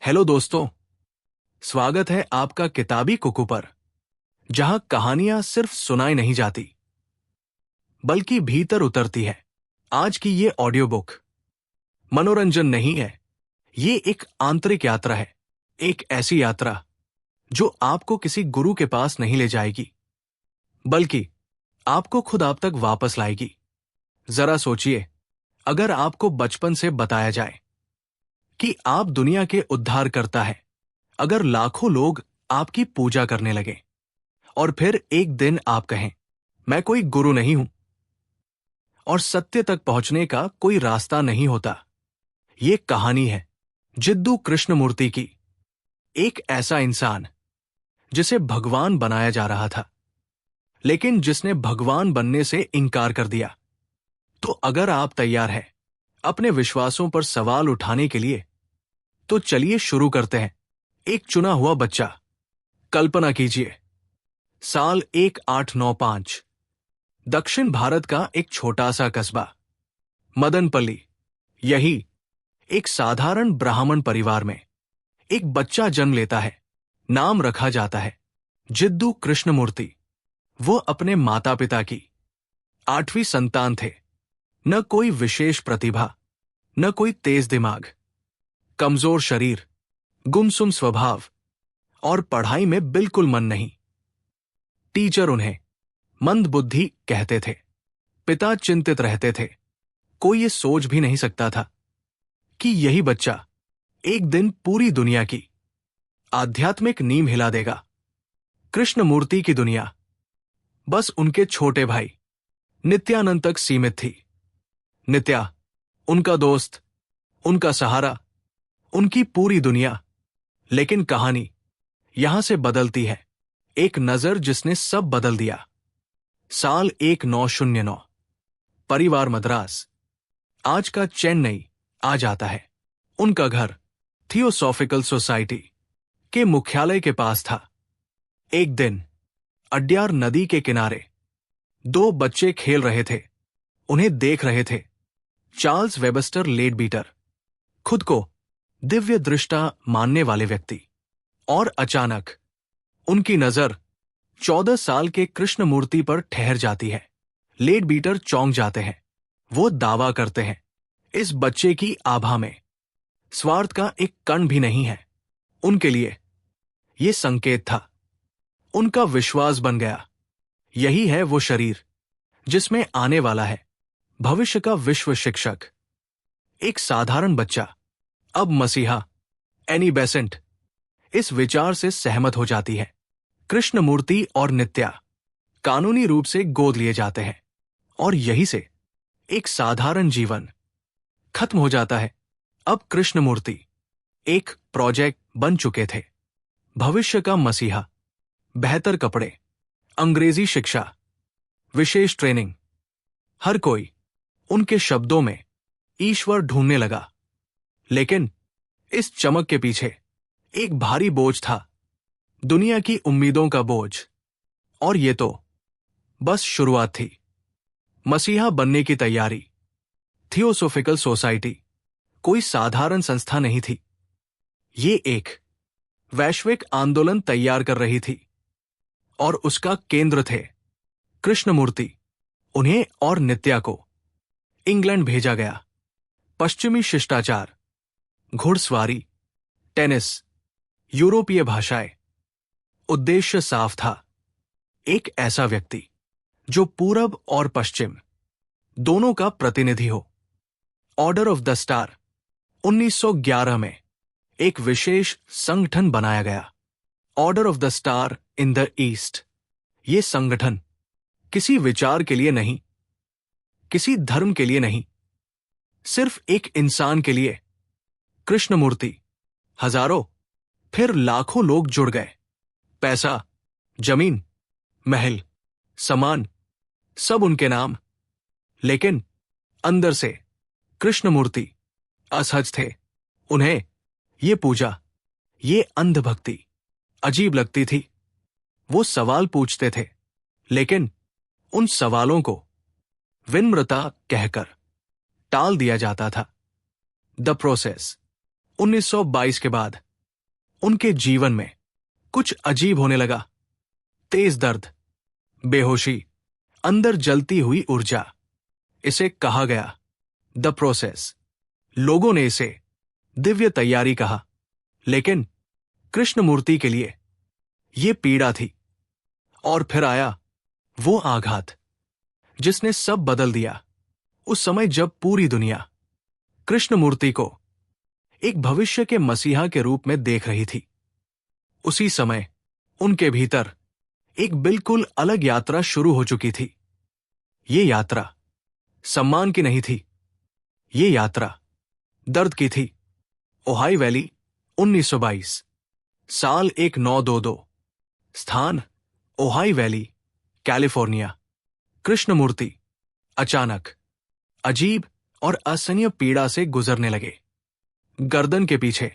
Hello दोस्तों, स्वागत है आपका किताबी कुकू पर, जहां कहानियां सिर्फ सुनाई नहीं जाती बल्कि भीतर उतरती है। आज की ये ऑडियो बुक मनोरंजन नहीं है, ये एक आंतरिक यात्रा है। एक ऐसी यात्रा जो आपको किसी गुरु के पास नहीं ले जाएगी, बल्कि आपको खुद आप तक वापस लाएगी। जरा सोचिए, अगर आपको बचपन से बताया जाए कि आप दुनिया के उद्धारकर्ता हैं, अगर लाखों लोग आपकी पूजा करने लगे और फिर एक दिन आप कहें, मैं कोई गुरु नहीं हूं और सत्य तक पहुंचने का कोई रास्ता नहीं होता। ये कहानी है जिद्दू कृष्णमूर्ति की, एक ऐसा इंसान जिसे भगवान बनाया जा रहा था, लेकिन जिसने भगवान बनने से इनकार कर दिया। तो अगर आप तैयार हैं अपने विश्वासों पर सवाल उठाने के लिए, तो चलिए शुरू करते हैं। एक चुना हुआ बच्चा। कल्पना कीजिए, साल 1895, दक्षिण भारत का एक छोटा सा कस्बा मदनपल्ली। यही एक साधारण ब्राह्मण परिवार में एक बच्चा जन्म लेता है। नाम रखा जाता है जिद्दू कृष्णमूर्ति। वो अपने माता पिता की 8वीं संतान थे। न कोई विशेष प्रतिभा, न कोई तेज दिमाग, कमजोर शरीर, गुमसुम स्वभाव और पढ़ाई में बिल्कुल मन नहीं। टीचर उन्हें मंदबुद्धि कहते थे। पिता चिंतित रहते थे। कोई ये सोच भी नहीं सकता था कि यही बच्चा एक दिन पूरी दुनिया की आध्यात्मिक नींव हिला देगा। कृष्णमूर्ति की दुनिया बस उनके छोटे भाई नित्यानंद तक सीमित थी। नित्या उनका दोस्त, उनका सहारा, उनकी पूरी दुनिया। लेकिन कहानी यहां से बदलती है। एक नजर जिसने सब बदल दिया। साल 1909, परिवार मद्रास, आज का चेन्नई, आ जाता है। उनका घर थियोसॉफिकल सोसाइटी के मुख्यालय के पास था। एक दिन अड्यार नदी के किनारे 2 बच्चे खेल रहे थे। उन्हें देख रहे थे चार्ल्स वेबस्टर लेडबीटर, खुद को दिव्य दृष्टा मानने वाले व्यक्ति। और अचानक उनकी नजर 14 साल के कृष्णमूर्ति पर ठहर जाती है। लेडबीटर चौंक जाते हैं। वो दावा करते हैं, इस बच्चे की आभा में स्वार्थ का एक कण भी नहीं है। उनके लिए ये संकेत था। उनका विश्वास बन गया, यही है वो शरीर जिसमें आने वाला है भविष्य का विश्व शिक्षक। एक साधारण बच्चा अब मसीहा, एनी बेसेंट, इस विचार से सहमत हो जाती है। कृष्णमूर्ति और नित्या कानूनी रूप से गोद लिए जाते हैं और यही से एक साधारण जीवन खत्म हो जाता है। अब कृष्णमूर्ति एक प्रोजेक्ट बन चुके थे। भविष्य का मसीहा, बेहतर कपड़े, अंग्रेजी शिक्षा, विशेष ट्रेनिंग। हर कोई उनके शब्दों में ईश्वर ढूंढने लगा। लेकिन इस चमक के पीछे एक भारी बोझ था, दुनिया की उम्मीदों का बोझ। और ये तो बस शुरुआत थी। मसीहा बनने की तैयारी। थियोसॉफिकल सोसाइटी कोई साधारण संस्था नहीं थी। ये एक वैश्विक आंदोलन तैयार कर रही थी और उसका केंद्र थे कृष्णमूर्ति। उन्हें और नित्या को इंग्लैंड भेजा गया। पश्चिमी शिष्टाचार, घुड़सवारी, टेनिस, यूरोपीय भाषाएं। उद्देश्य साफ था, एक ऐसा व्यक्ति जो पूरब और पश्चिम दोनों का प्रतिनिधि हो। ऑर्डर ऑफ द स्टार 1911 में एक विशेष संगठन बनाया गया, order of the star in the east. ये संगठन किसी विचार के लिए नहीं, किसी धर्म के लिए नहीं, सिर्फ एक इंसान के लिए। कृष्णमूर्ति, हजारों फिर लाखों लोग जुड़ गए। पैसा, जमीन, महल, सामान, सब उनके नाम। लेकिन अंदर से कृष्णमूर्ति असहज थे। उन्हें ये पूजा, ये अंधभक्ति अजीब लगती थी। वो सवाल पूछते थे, लेकिन उन सवालों को विनम्रता कहकर टाल दिया जाता था। द प्रोसेस 1922 के बाद उनके जीवन में कुछ अजीब होने लगा। तेज दर्द, बेहोशी, अंदर जलती हुई ऊर्जा। इसे कहा गया द प्रोसेस। लोगों ने इसे दिव्य तैयारी कहा, लेकिन कृष्णमूर्ति के लिए यह पीड़ा थी। और फिर आया वो आघात जिसने सब बदल दिया। उस समय जब पूरी दुनिया कृष्णमूर्ति को एक भविष्य के मसीहा के रूप में देख रही थी, उसी समय उनके भीतर एक बिल्कुल अलग यात्रा शुरू हो चुकी थी। ये यात्रा सम्मान की नहीं थी, ये यात्रा दर्द की थी। ओहाई वैली, 1922, साल 1922, स्थान ओहाई वैली, कैलिफोर्निया। कृष्णमूर्ति अचानक अजीब और असहनीय पीड़ा से गुजरने लगे। गर्दन के पीछे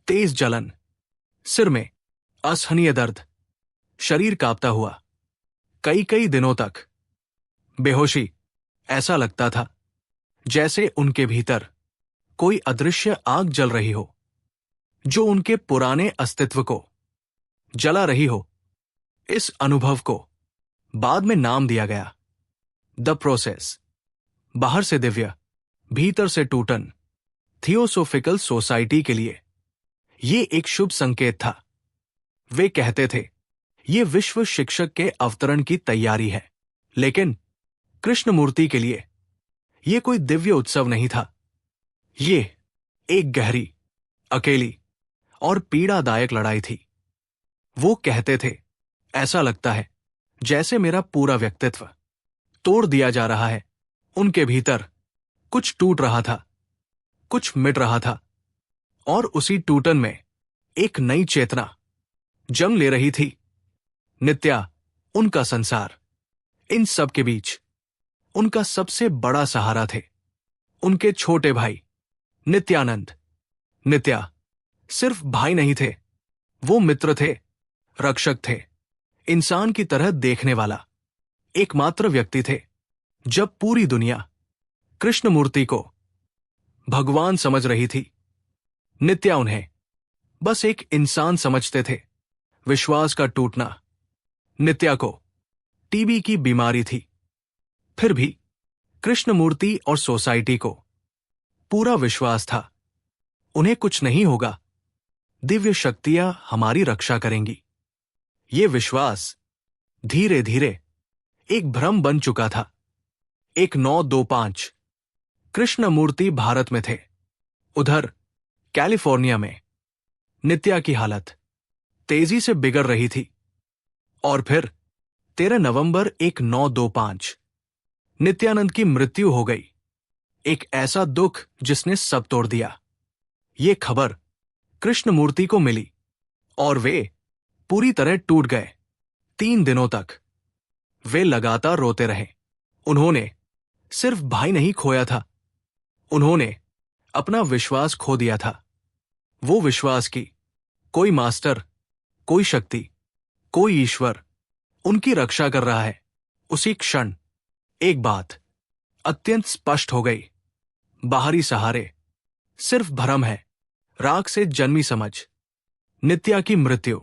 तेज जलन, सिर में असहनीय दर्द, शरीर कांपता हुआ, कई कई दिनों तक बेहोशी। ऐसा लगता था जैसे उनके भीतर कोई अदृश्य आग जल रही हो, जो उनके पुराने अस्तित्व को जला रही हो। इस अनुभव को बाद में नाम दिया गया द प्रोसेस। बाहर से दिव्य, भीतर से टूटन। थियोसोफिकल सोसाइटी के लिए यह एक शुभ संकेत था। वे कहते थे यह विश्व शिक्षक के अवतरण की तैयारी है। लेकिन कृष्णमूर्ति के लिए यह कोई दिव्य उत्सव नहीं था। ये एक गहरी, अकेली और पीड़ादायक लड़ाई थी। वो कहते थे, ऐसा लगता है जैसे मेरा पूरा व्यक्तित्व तोड़ दिया जा रहा है। उनके भीतर कुछ टूट रहा था, कुछ मिट रहा था, और उसी टूटन में एक नई चेतना जन्म ले रही थी। नित्या, उनका संसार। इन सब के बीच उनका सबसे बड़ा सहारा थे उनके छोटे भाई नित्यानंद। नित्या सिर्फ भाई नहीं थे, वो मित्र थे, रक्षक थे, इंसान की तरह देखने वाला एकमात्र व्यक्ति थे। जब पूरी दुनिया कृष्णमूर्ति को भगवान समझ रही थी, नित्या उन्हें बस एक इंसान समझते थे। विश्वास का टूटना। नित्या को टीबी की बीमारी थी, फिर भी कृष्णमूर्ति और सोसाइटी को पूरा विश्वास था उन्हें कुछ नहीं होगा, दिव्य शक्तियां हमारी रक्षा करेंगी। ये विश्वास धीरे धीरे एक भ्रम बन चुका था। 1925 कृष्णमूर्ति भारत में थे। उधर कैलिफोर्निया में नित्या की हालत तेजी से बिगड़ रही थी। और फिर 13 नवंबर 1925 नित्यानंद की मृत्यु हो गई। एक ऐसा दुख जिसने सब तोड़ दिया। ये खबर कृष्णमूर्ति को मिली और वे पूरी तरह टूट गए। 3 दिनों तक वे लगातार रोते रहे। उन्होंने सिर्फ भाई नहीं खोया था, उन्होंने अपना विश्वास खो दिया था। वो विश्वास की कोई मास्टर, कोई शक्ति, कोई ईश्वर उनकी रक्षा कर रहा है। उसी क्षण एक बात अत्यंत स्पष्ट हो गई। बाहरी सहारे सिर्फ भ्रम है, राख से जन्मी समझ। नित्या की मृत्यु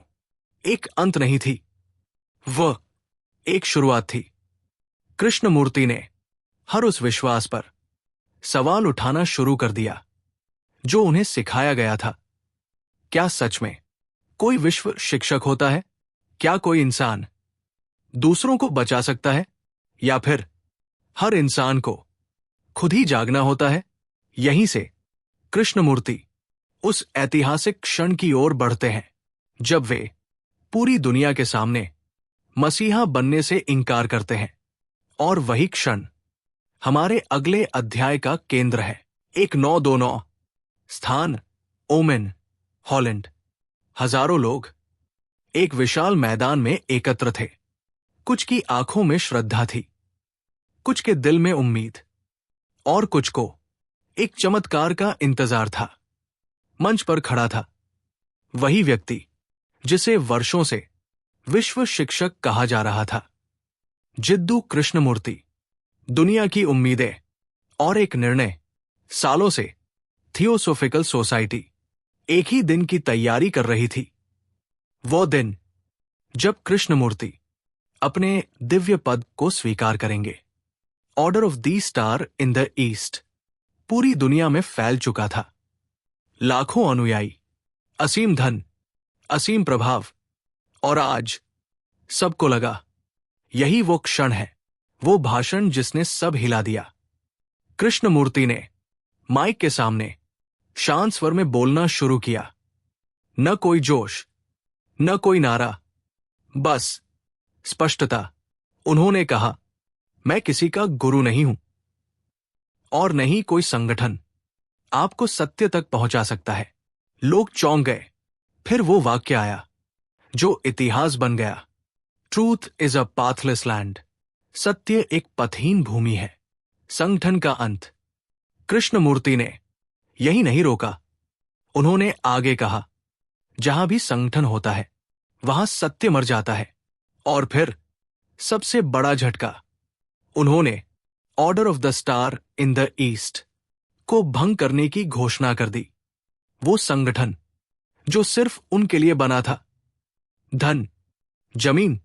एक अंत नहीं थी, वह एक शुरुआत थी। कृष्णमूर्ति ने हर उस विश्वास पर सवाल उठाना शुरू कर दिया जो उन्हें सिखाया गया था। क्या सच में कोई विश्व शिक्षक होता है? क्या कोई इंसान दूसरों को बचा सकता है? या फिर हर इंसान को खुद ही जागना होता है? यहीं से कृष्णमूर्ति उस ऐतिहासिक क्षण की ओर बढ़ते हैं जब वे पूरी दुनिया के सामने मसीहा बनने से इनकार करते हैं। और वही क्षण हमारे अगले अध्याय का केंद्र है। 1929, स्थान ओमेन, हॉलैंड। हजारों लोग एक विशाल मैदान में एकत्र थे। कुछ की आंखों में श्रद्धा थी, कुछ के दिल में उम्मीद, और कुछ को एक चमत्कार का इंतजार था। मंच पर खड़ा था वही व्यक्ति जिसे वर्षों से विश्व शिक्षक कहा जा रहा था, जिद्दू कृष्णमूर्ति। दुनिया की उम्मीदें और एक निर्णय, सालों से थियोसोफिकल सोसाइटी एक ही दिन की तैयारी कर रही थी। वो दिन जब कृष्णमूर्ति अपने दिव्य पद को स्वीकार करेंगे। Order of the star in the east पूरी दुनिया में फैल चुका था। लाखों अनुयायी, असीम धन, असीम प्रभाव, और आज सबको लगा यही वो क्षण है, वो भाषण जिसने सब हिला दिया। कृष्णमूर्ति ने माइक के सामने शांत स्वर में बोलना शुरू किया। न कोई जोश, न कोई नारा, बस स्पष्टता। उन्होंने कहा, मैं किसी का गुरु नहीं हूं और नहीं कोई संगठन आपको सत्य तक पहुंचा सकता है। लोग चौंक गए। फिर वो वाक्य आया जो इतिहास बन गया। Truth is a pathless land. सत्य एक पथहीन भूमि है। संगठन का अंत। कृष्णमूर्ति ने यही नहीं रोका। उन्होंने आगे कहा, जहां भी संगठन होता है वहां सत्य मर जाता है। और फिर सबसे बड़ा झटका, उन्होंने order of the star in the east को भंग करने की घोषणा कर दी। वो संगठन जो सिर्फ उनके लिए बना था। धन, जमीन,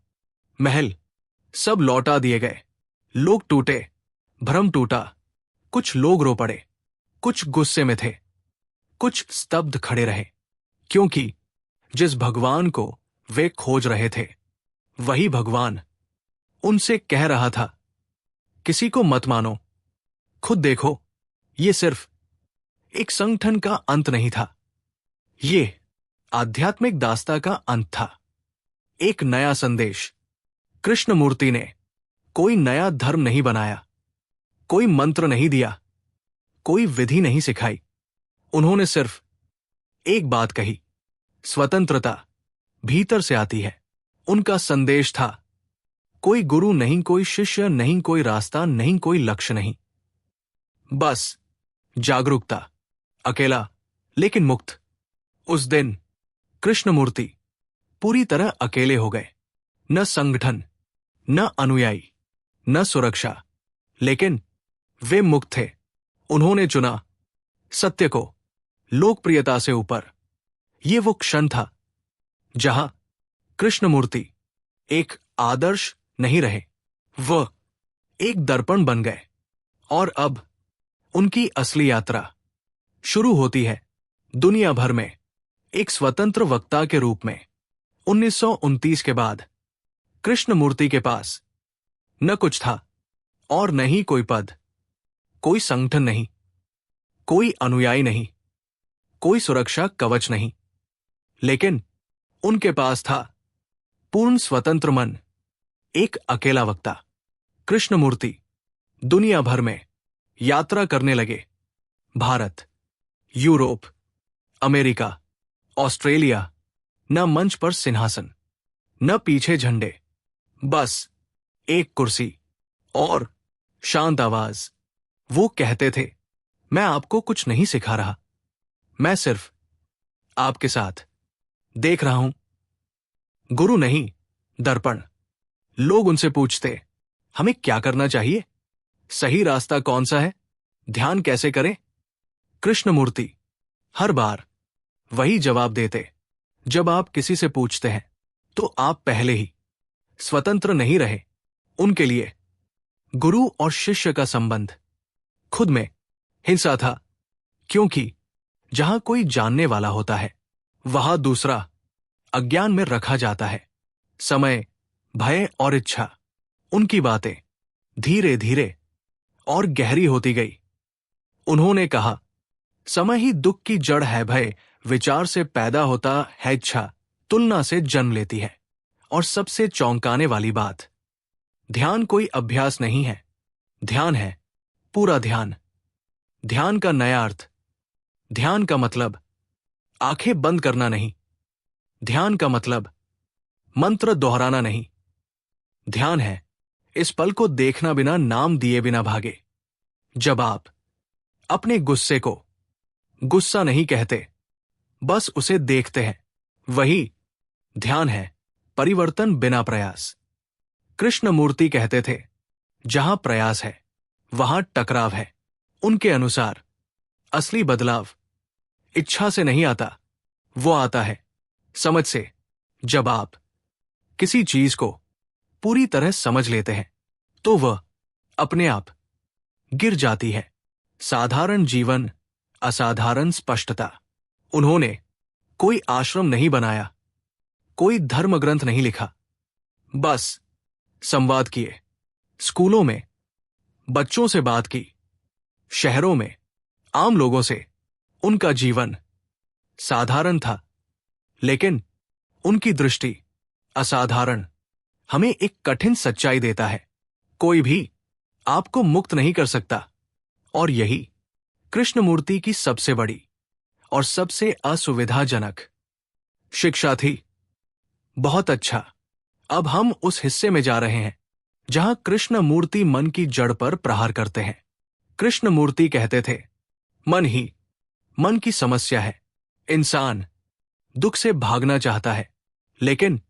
महल सब लौटा दिए गए। लोग टूटे, भ्रम टूटा। कुछ लोग रो पड़े, कुछ गुस्से में थे, कुछ स्तब्ध खड़े रहे, क्योंकि जिस भगवान को वे खोज रहे थे वही भगवान उनसे कह रहा था, किसी को मत मानो, खुद देखो। ये सिर्फ एक संगठन का अंत नहीं था, ये आध्यात्मिक दास्ता का अंत था। एक नया संदेश। कृष्णमूर्ति ने कोई नया धर्म नहीं बनाया, कोई मंत्र नहीं दिया, कोई विधि नहीं सिखाई। उन्होंने सिर्फ एक बात कही, स्वतंत्रता भीतर से आती है। उनका संदेश था, कोई गुरु नहीं, कोई शिष्य नहीं, कोई रास्ता नहीं, कोई लक्ष्य नहीं, बस जागरूकता। अकेला लेकिन मुक्त। उस दिन कृष्णमूर्ति पूरी तरह अकेले हो गए। न संगठन, न अनुयायी, न सुरक्षा, लेकिन वे मुक्त थे। उन्होंने चुना सत्य को लोकप्रियता से ऊपर। ये वो क्षण था जहां कृष्णमूर्ति एक आदर्श नहीं रहे, वह एक दर्पण बन गए। और अब उनकी असली यात्रा शुरू होती है, दुनिया भर में एक स्वतंत्र वक्ता के रूप में। 1929 के बाद कृष्णमूर्ति के पास न कुछ था और न ही कोई पद, कोई संगठन नहीं, कोई अनुयायी नहीं, कोई सुरक्षा कवच नहीं, लेकिन उनके पास था पूर्ण स्वतंत्र मन। एक अकेला वक्ता। कृष्णमूर्ति दुनिया भर में यात्रा करने लगे। Bharat, Europe, America, Australia. न मंच पर सिंहासन, न पीछे झंडे, बस एक कुर्सी और शांत आवाज। वो कहते थे, मैं आपको कुछ नहीं सिखा रहा, मैं सिर्फ आपके साथ देख रहा हूं। गुरु नहीं, दर्पण। लोग उनसे पूछते, हमें क्या करना चाहिए? सही रास्ता कौन सा है? ध्यान कैसे करें? कृष्णमूर्ति हर बार वही जवाब देते, जब आप किसी से पूछते हैं तो आप पहले ही स्वतंत्र नहीं रहे। उनके लिए गुरु और शिष्य का संबंध खुद में हिंसा था, क्योंकि जहां कोई जानने वाला होता है वहां दूसरा अज्ञान में रखा जाता है। समय, भय और इच्छा। उनकी बातें धीरे धीरे और गहरी होती गई। उन्होंने कहा, समय ही दुख की जड़ है, भय विचार से पैदा होता है, इच्छा तुलना से जन्म लेती है। और सबसे चौंकाने वाली बात, ध्यान कोई अभ्यास नहीं है, ध्यान है पूरा ध्यान। ध्यान का नया अर्थ। ध्यान का मतलब आंखें बंद करना नहीं, ध्यान का मतलब मंत्र दोहराना नहीं। ध्यान है इस पल को देखना बिना, नाम दिए बिना भागे। जब आप अपने गुस्से को गुस्सा नहीं कहते, बस उसे देखते हैं, वही ध्यान है। परिवर्तन बिना प्रयास। कृष्णमूर्ति कहते थे, जहां प्रयास है वहां टकराव है। उनके अनुसार असली बदलाव इच्छा से नहीं आता, वो आता है समझ से। जब आप किसी चीज को पूरी तरह समझ लेते हैं तो वह अपने आप गिर जाती है। साधारण जीवन, असाधारण स्पष्टता। उन्होंने कोई आश्रम नहीं बनाया, कोई धर्म ग्रंथ नहीं लिखा, बस संवाद किए। स्कूलों में बच्चों से बात की, शहरों में आम लोगों से। उनका जीवन साधारण था, लेकिन उनकी दृष्टि असाधारण। हमें एक कठिन सच्चाई देता है, कोई भी आपको मुक्त नहीं कर सकता। और यही कृष्णमूर्ति की सबसे बड़ी और सबसे असुविधाजनक शिक्षा थी। बहुत अच्छा, अब हम उस हिस्से में जा रहे हैं जहां कृष्णमूर्ति मन की जड़ पर प्रहार करते हैं। कृष्णमूर्ति कहते थे, मन की समस्या है। इंसान दुख से भागना चाहता है, लेकिन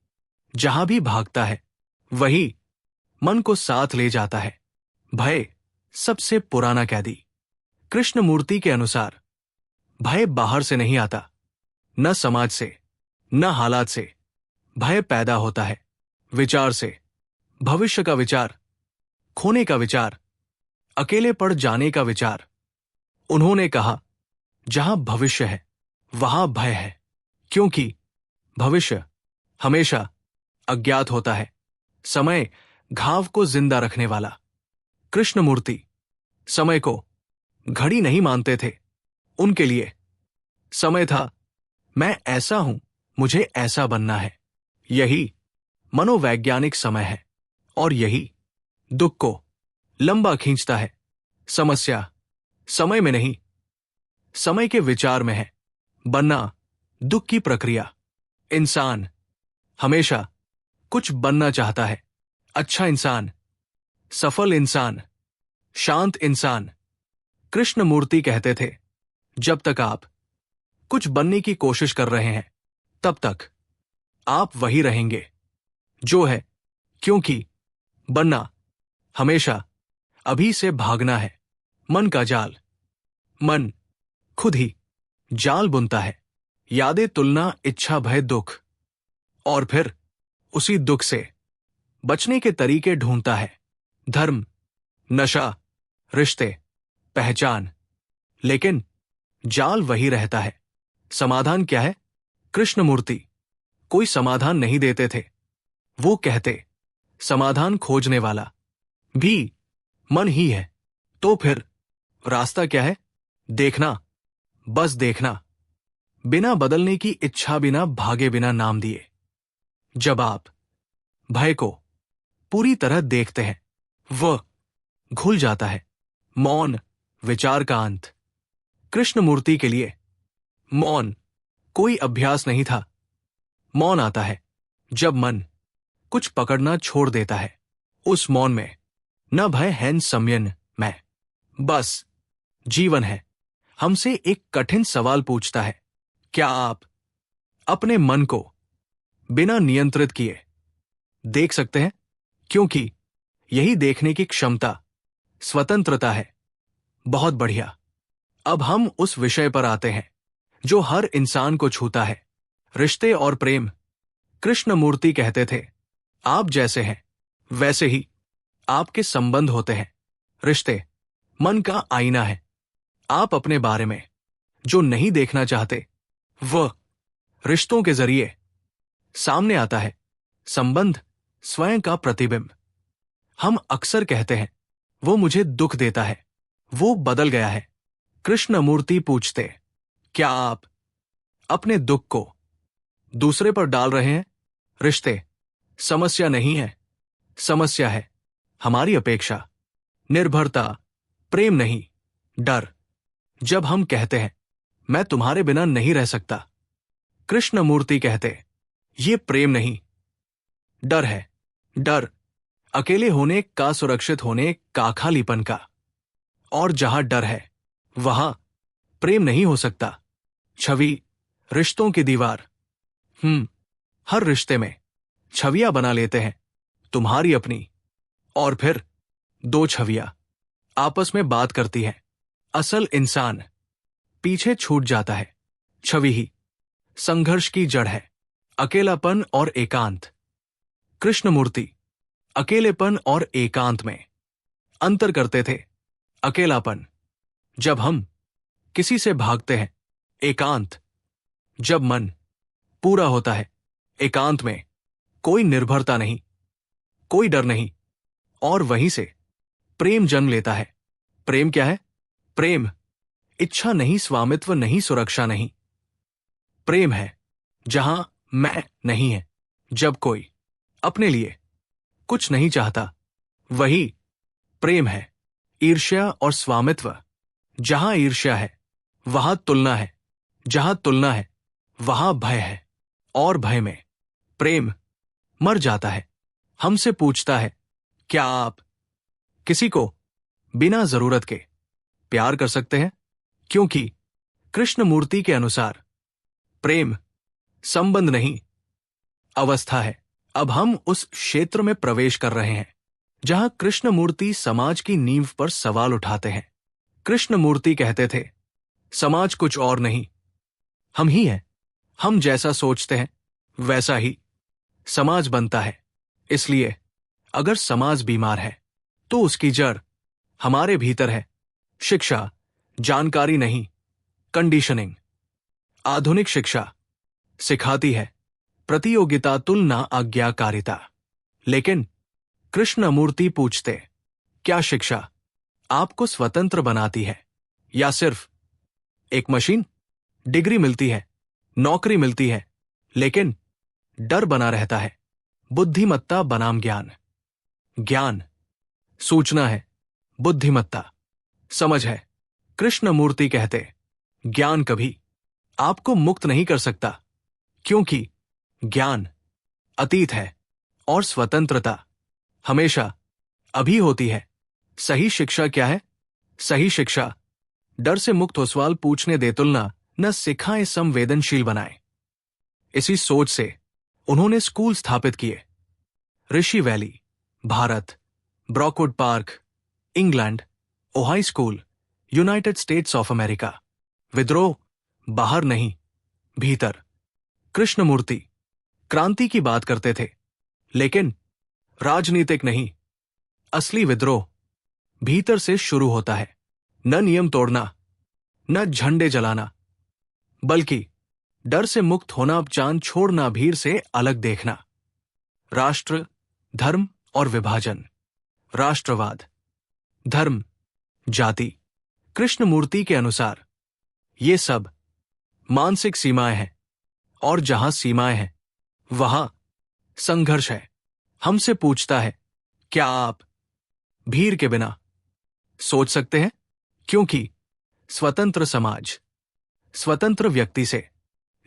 जहां भी भागता है वही मन को साथ ले जाता है। भय सबसे पुराना कैदी। कृष्णमूर्ति के अनुसार भय बाहर से नहीं आता, न समाज से, न हालात से। भय पैदा होता है विचार से। भविष्य का विचार, खोने का विचार, अकेले पड़ जाने का विचार। उन्होंने कहा, जहां भविष्य है वहां भय है, क्योंकि भविष्य हमेशा अज्ञात होता है। समय घाव को जिंदा रखने वाला। कृष्णमूर्ति समय को घड़ी नहीं मानते थे। उनके लिए समय था, मैं ऐसा हूं, मुझे ऐसा बनना है। यही मनोवैज्ञानिक समय है, और यही दुख को लंबा खींचता है। समस्या समय में नहीं, समय के विचार में है। बनना दुख की प्रक्रिया। इंसान हमेशा कुछ बनना चाहता है। अच्छा इंसान, सफल इंसान, शांत इंसान। कृष्णमूर्ति कहते थे, जब तक आप कुछ बनने की कोशिश कर रहे हैं तब तक आप वही रहेंगे जो है, क्योंकि बनना हमेशा अभी से भागना है। मन का जाल। मन खुद ही जाल बुनता है। यादें, तुलना, इच्छा, भय, दुख, और फिर उसी दुख से बचने के तरीके ढूंढता है। धर्म, नशा, रिश्ते, पहचान। लेकिन जाल वही रहता है। समाधान क्या है? कृष्णमूर्ति कोई समाधान नहीं देते थे। वो कहते, समाधान खोजने वाला भी मन ही है। तो फिर रास्ता क्या है? देखना, बस देखना, बिना बदलने की इच्छा, बिना भागे, बिना नाम दिए। जब आप भय को पूरी तरह देखते हैं, वह घुल जाता है। मौन विचार का अंत। कृष्णमूर्ति के लिए मौन कोई अभ्यास नहीं था। मौन आता है जब मन कुछ पकड़ना छोड़ देता है। उस मौन में न भय है, न संयम में, बस जीवन है। हमसे एक कठिन सवाल पूछता है, क्या आप अपने मन को बिना नियंत्रित किए देख सकते हैं? क्योंकि यही देखने की क्षमता स्वतंत्रता है। बहुत बढ़िया। अब हम उस विषय पर आते हैं जो हर इंसान को छूता है, रिश्ते और प्रेम। कृष्णमूर्ति कहते थे, आप जैसे हैं वैसे ही आपके संबंध होते हैं। रिश्ते मन का आईना है। आप अपने बारे में जो नहीं देखना चाहते, वह रिश्तों के जरिए सामने आता है। संबंध स्वयं का प्रतिबिंब। हम अक्सर कहते हैं, वो मुझे दुख देता है, वो बदल गया है। कृष्णमूर्ति पूछते, क्या आप अपने दुख को दूसरे पर डाल रहे हैं? रिश्ते समस्या नहीं है, समस्या है हमारी अपेक्षा, निर्भरता, प्रेम नहीं, डर। जब हम कहते हैं, मैं तुम्हारे बिना नहीं रह सकता, कृष्णमूर्ति कहते, ये प्रेम नहीं, डर है। डर अकेले होने का, सुरक्षित होने का, खालीपन का। और जहां डर है वहां प्रेम नहीं हो सकता। छवि रिश्तों की दीवार। हर रिश्ते में छवियां बना लेते हैं, तुम्हारी अपनी, और फिर दो छवियां आपस में बात करती हैं। असल इंसान पीछे छूट जाता है। छवि ही संघर्ष की जड़ है अकेलापन और एकांत। कृष्णमूर्ति अकेलेपन और एकांत में अंतर करते थे। अकेलापन जब हम किसी से भागते हैं, एकांत जब मन पूरा होता है। एकांत में कोई निर्भरता नहीं, कोई डर नहीं, और वहीं से प्रेम जन्म लेता है। प्रेम क्या है? प्रेम इच्छा नहीं, स्वामित्व नहीं, सुरक्षा नहीं। प्रेम है जहां मैं नहीं है। जब कोई अपने लिए कुछ नहीं चाहता, वही प्रेम है। ईर्ष्या और स्वामित्व जहां ईर्ष्या है वहां तुलना है, जहां तुलना है वहां भय है, और भय में प्रेम मर जाता है। हमसे पूछता है, क्या आप किसी को बिना जरूरत के प्यार कर सकते हैं? क्योंकि कृष्णमूर्ति के अनुसार प्रेम संबंध नहीं, अवस्था है। अब हम उस क्षेत्र में प्रवेश कर रहे हैं जहां कृष्णमूर्ति समाज की नींव पर सवाल उठाते हैं। कृष्णमूर्ति कहते थे, समाज कुछ और नहीं, हम ही हैं। हम जैसा सोचते हैं वैसा ही समाज बनता है। इसलिए अगर समाज बीमार है तो उसकी जड़ हमारे भीतर है। शिक्षा जानकारी नहीं, कंडीशनिंग। आधुनिक शिक्षा सिखाती है प्रतियोगिता, तुलना, आज्ञाकारिता। लेकिन कृष्णमूर्ति पूछते, क्या शिक्षा आपको स्वतंत्र बनाती है या सिर्फ एक मशीन? डिग्री मिलती है, नौकरी मिलती है, लेकिन डर बना रहता है। बुद्धिमत्ता बनाम ज्ञान। ज्ञान सूचना है, बुद्धिमत्ता समझ है। कृष्णमूर्ति कहते, ज्ञान कभी आपको मुक्त नहीं कर सकता, क्योंकि ज्ञान अतीत है और स्वतंत्रता हमेशा अभी होती है। सही शिक्षा क्या है? सही शिक्षा डर से मुक्त हो, सवाल पूछने दे, तुलना न सिखाए, संवेदनशील बनाए। इसी सोच से उन्होंने स्कूल स्थापित किए। Rishi valley, Bharat, Brockwood Park, England, Ojai school, United States of America. विद्रोह बाहर नहीं, भीतर। कृष्णमूर्ति क्रांति की बात करते थे, लेकिन राजनीतिक नहीं। असली विद्रोह भीतर से शुरू होता है। न नियम तोड़ना, न झंडे जलाना, बल्कि डर से मुक्त होना, जान छोड़ना, भीड़ से अलग देखना। राष्ट्र, धर्म और विभाजन। राष्ट्रवाद, धर्म, जाति। कृष्णमूर्ति के अनुसार ये सब मानसिक सीमाएं हैं, और जहां सीमाएं हैं वहां संघर्ष है। हमसे पूछता है, क्या आप भीड़ के बिना सोच सकते हैं? क्योंकि स्वतंत्र समाज स्वतंत्र व्यक्ति से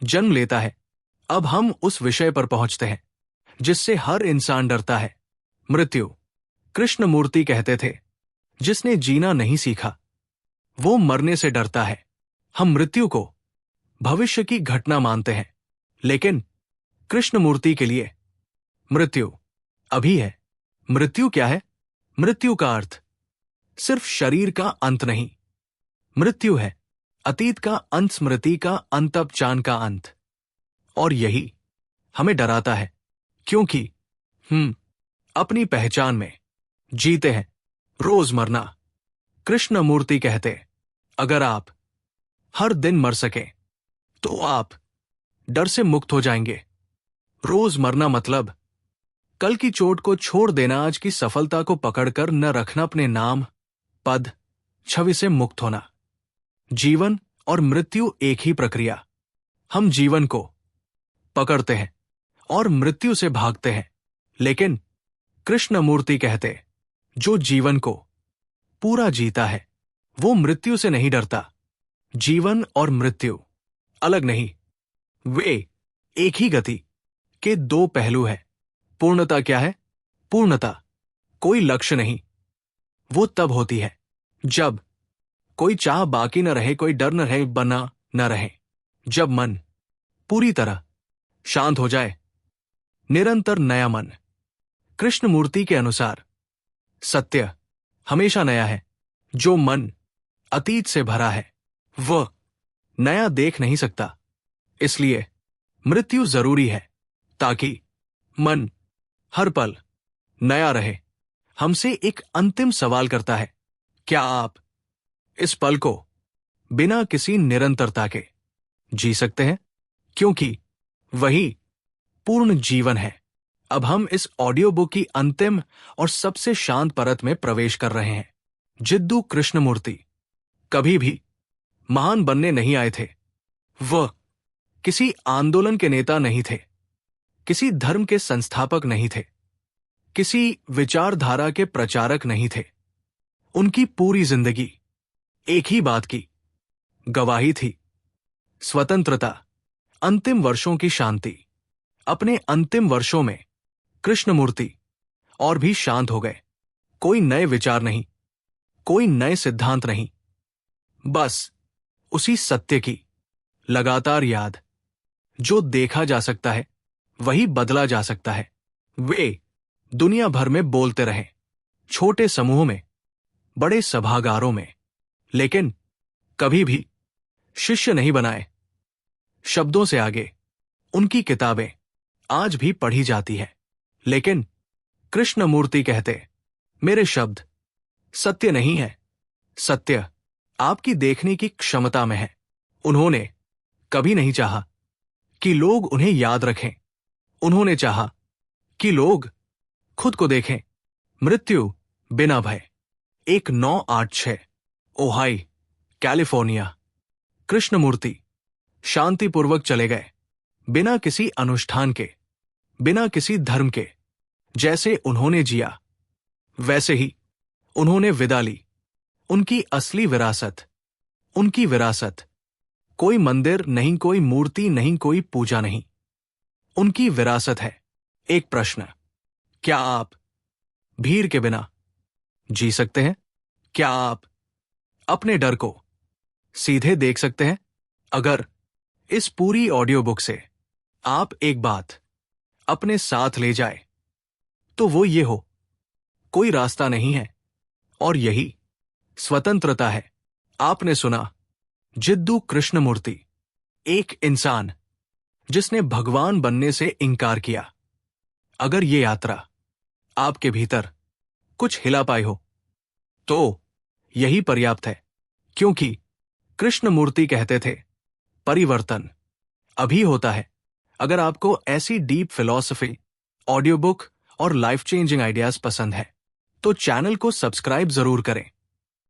जन्म लेता है। अब हम उस विषय पर पहुंचते हैं जिससे हर इंसान डरता है, मृत्यु। कृष्णमूर्ति कहते थे, जिसने जीना नहीं सीखा वो मरने से डरता है। हम मृत्यु को भविष्य की घटना मानते हैं, लेकिन कृष्णमूर्ति के लिए मृत्यु अभी है। मृत्यु क्या है? मृत्यु का अर्थ सिर्फ शरीर का अंत नहीं। मृत्यु है अतीत का अंत, स्मृति का अंत, अपचान का अंत। और यही हमें डराता है, क्योंकि अपनी पहचान में जीते हैं रोज मरना। कृष्णमूर्ति कहते, अगर आप हर दिन मर सके तो आप डर से मुक्त हो जाएंगे। रोज मरना मतलब कल की चोट को छोड़ देना, आज की सफलता को पकड़कर न रखना, अपने नाम, पद, छवि से मुक्त होना। जीवन और मृत्यु एक ही प्रक्रिया। हम जीवन को पकड़ते हैं और मृत्यु से भागते हैं, लेकिन कृष्णमूर्ति कहते, जो जीवन को पूरा जीता है वो मृत्यु से नहीं डरता। जीवन और मृत्यु अलग नहीं, वे एक ही गति के दो पहलू हैं। पूर्णता क्या है? पूर्णता कोई लक्ष्य नहीं, वो तब होती है जब कोई चाह बाकी न रहे, कोई डर न रहे, बना न रहे, जब मन पूरी तरह शांत हो जाए। निरंतर नया मन। कृष्णमूर्ति के अनुसार सत्य हमेशा नया है। जो मन अतीत से भरा है वह नया देख नहीं सकता। इसलिए मृत्यु जरूरी है ताकि मन हर पल नया रहे। हमसे एक अंतिम सवाल करता है, क्या आप इस पल को बिना किसी निरंतरता के जी सकते हैं? क्योंकि वही पूर्ण जीवन है। अब हम इस ऑडियो बुक की अंतिम और सबसे शांत परत में प्रवेश कर रहे हैं। जिद्दू कृष्णमूर्ति कभी भी महान बनने नहीं आए थे। वह किसी आंदोलन के नेता नहीं थे, किसी धर्म के संस्थापक नहीं थे, किसी विचारधारा के प्रचारक नहीं थे। उनकी पूरी जिंदगी एक ही बात की गवाही थी, स्वतंत्रता, अंतिम वर्षों की शांति। अपने अंतिम वर्षों में कृष्णमूर्ति और भी शांत हो गए। कोई नए विचार नहीं, कोई नए सिद्धांत नहीं, बस उसी सत्य की लगातार याद। जो देखा जा सकता है वही बदला जा सकता है। वे दुनिया भर में बोलते रहे, छोटे समूह में, बड़े सभागारों में, लेकिन कभी भी शिष्य नहीं बनाए। शब्दों से आगे उनकी किताबें आज भी पढ़ी जाती है, लेकिन कृष्णमूर्ति कहते, मेरे शब्द सत्य नहीं है, सत्य आपकी देखने की क्षमता में है। उन्होंने कभी नहीं चाहा कि लोग उन्हें याद रखें, उन्होंने चाहा कि लोग खुद को देखें। मृत्यु बिना भय। 1986 ओहाई, कैलिफोर्निया। कृष्णमूर्ति शांतिपूर्वक चले गए, बिना किसी अनुष्ठान के, बिना किसी धर्म के। जैसे उन्होंने जिया वैसे ही उन्होंने विदा ली। उनकी असली विरासत, उनकी विरासत कोई मंदिर नहीं, कोई मूर्ति नहीं, कोई पूजा नहीं। उनकी विरासत है एक प्रश्न, क्या आप भीड़ के बिना जी सकते हैं? क्या आप अपने डर को सीधे देख सकते हैं? अगर इस पूरी ऑडियो बुक से आप एक बात अपने साथ ले जाए तो वो ये हो, कोई रास्ता नहीं है और यही स्वतंत्रता है। आपने सुना जिद्दू कृष्णमूर्ति, एक इंसान जिसने भगवान बनने से इनकार किया। अगर ये यात्रा आपके भीतर कुछ हिला पाई हो तो यही पर्याप्त है, क्योंकि कृष्णमूर्ति कहते थे, परिवर्तन अभी होता है। अगर आपको ऐसी डीप फिलॉसफी, ऑडियो बुक और लाइफ चेंजिंग आइडियाज पसंद है तो चैनल को सब्सक्राइब जरूर करें